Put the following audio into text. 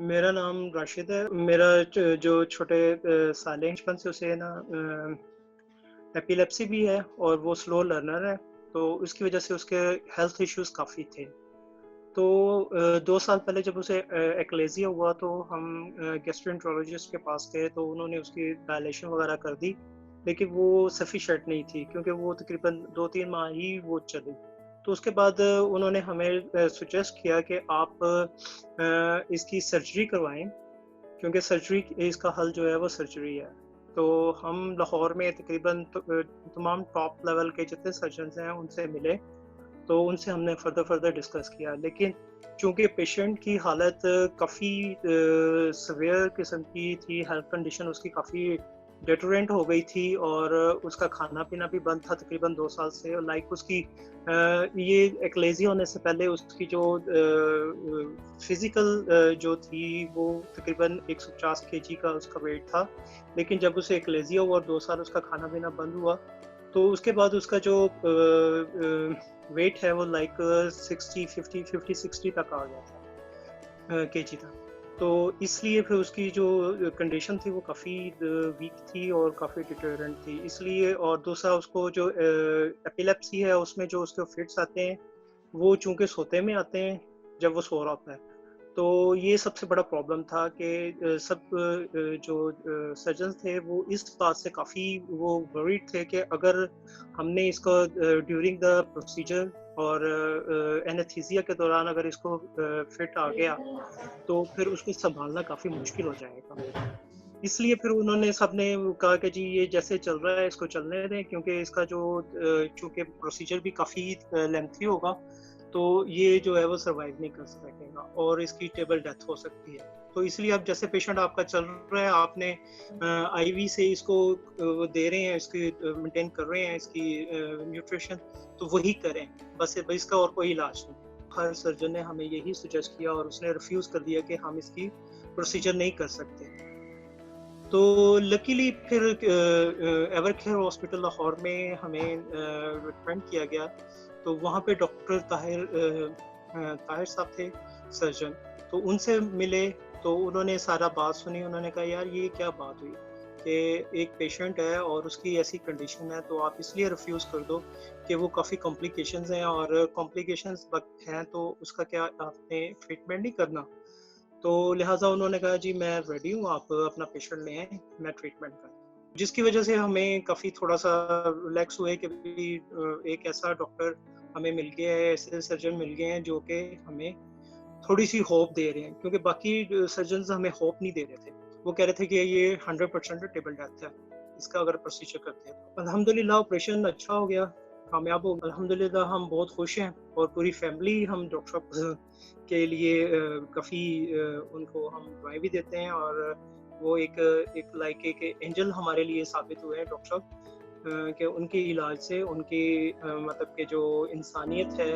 मेरा नाम राशिद है। मेरा जो छोटे साले हैं, बचपन से उसे ना एपिलेप्सी भी है और वो स्लो लर्नर है, तो उसकी वजह से उसके हेल्थ इश्यूज काफ़ी थे। तो 2 साल पहले जब उसे एक्लेज़िया हुआ तो हम गैस्ट्रोएंटरोलॉजिस्ट के पास गए, तो उन्होंने उसकी डायलेशन वगैरह कर दी, लेकिन वो सफिशिएंट नहीं थी क्योंकि वो तकरीबन 2-3 माह ही वो चली। तो उसके बाद उन्होंने हमें सजेस्ट किया कि आप इसकी सर्जरी करवाएँ, क्योंकि सर्जरी इसका हल जो है वो सर्जरी है। तो हम लाहौर में तकरीबन तमाम टॉप लेवल के जितने सर्जन्स हैं उनसे मिले, तो उनसे हमने फर्दर डिस्कस किया, लेकिन चूँकि पेशेंट की हालत काफ़ी सीवियर किस्म की थी, हेल्थ कंडीशन उसकी काफ़ी डिटेरियोरेट हो गई थी और उसका खाना-पीना भी बंद था तकरीबन 2 साल से, और लाइक उसकी ये एक्लेज़िया होने से पहले उसकी जो फिज़िकल जो थी वो तकरीबन 150 केजी का उसका वेट था। लेकिन जब उसे एक्लेज़िया हुआ और 2 साल उसका खाना-पीना बंद हुआ, तो उसके बाद उसका जो वेट है वो लाइक 60 50 50 60 तक आ गया था केजी तक। तो इसलिए फिर उसकी जो कंडीशन थी वो काफ़ी वीक थी और काफ़ी डिटेरियोरेंट थी। इसलिए और दूसरा उसको जो एपिलेप्सी है उसमें जो उसके फिट्स आते हैं, वो चूँकि सोते में आते हैं जब वो सो रहा होता है। तो ये सबसे बड़ा प्रॉब्लम था कि जो सर्जन्स थे वो इस बात से काफ़ी वो वरीड थे कि अगर हमने इसको ड्यूरिंग द प्रोसीजर और एनेस्थीसिया के दौरान अगर इसको फिट आ गया, तो फिर उसको सँभालना काफ़ी मुश्किल हो जाएगा। इसलिए फिर उन्होंने सबने कहा कि जी ये जैसे चल रहा है इसको चलने दें, क्योंकि इसका जो चूँकि प्रोसीजर भी काफ़ी लेंथी होगा, तो ये जो है वो सर्वाइव नहीं कर सकेगा और इसकी टेबल डेथ हो सकती है। तो इसलिए अब जैसे पेशेंट आपका चल रहा है, आपने आईवी से इसको दे रहे हैं, इसकी मेंटेन कर रहे हैं इसकी न्यूट्रिशन, तो वही करें, बस इसका और कोई इलाज नहीं। हर सर्जन ने हमें यही सजेस्ट किया और उसने रिफ्यूज़ कर दिया कि हम इसकी प्रोसीजर नहीं कर सकते। तो लकीली फिर एवरकेयर हॉस्पिटल लाहौर में हमें रिकमेंड किया गया, तो वहाँ पे डॉक्टर ताहिर साहब थे सर्जन, तो उनसे मिले, तो उन्होंने सारा बात सुनी। उन्होंने कहा यार ये क्या बात हुई कि एक पेशेंट है और उसकी ऐसी कंडीशन है, तो आप इसलिए रिफ्यूज़ कर दो कि वो काफ़ी कॉम्प्लिकेशंस हैं और कॉम्प्लिकेशंस हैं तो उसका क्या आपने ट्रीटमेंट नहीं करना? तो लिहाज़ा उन्होंने कहा जी मैं रेडी हूँ, आप अपना पेशेंट ले आएँ, मैं ट्रीटमेंट करूँ। जिसकी वजह से हमें काफ़ी थोड़ा-सा रिलैक्स हुए कि भई एक ऐसा डॉक्टर हमें मिल गया है, ऐसे सर्जन मिल गए हैं जो कि हमें थोड़ी-सी होप दे रहे हैं, क्योंकि बाकी सर्जन्स हमें होप नहीं दे रहे थे। वो कह रहे थे कि ये 100% टेबल डेथ है, इसका अगर प्रोसीजर करते हैं तो। अल्हम्दुलिल्लाह ऑपरेशन अच्छा हो गया, कामयाब हो गया। अल्हम्दुलिल्लाह हम बहुत खुश हैं और पूरी फैमिली हम डॉक्टर साहब के लिए काफ़ी उनको हम दुआएँ भी देते हैं और वो एक लाइक एक एंजल हमारे लिए साबित हुए हैं डॉक्टर साहब, कि उनके इलाज से उनकी मतलब कि जो इंसानियत है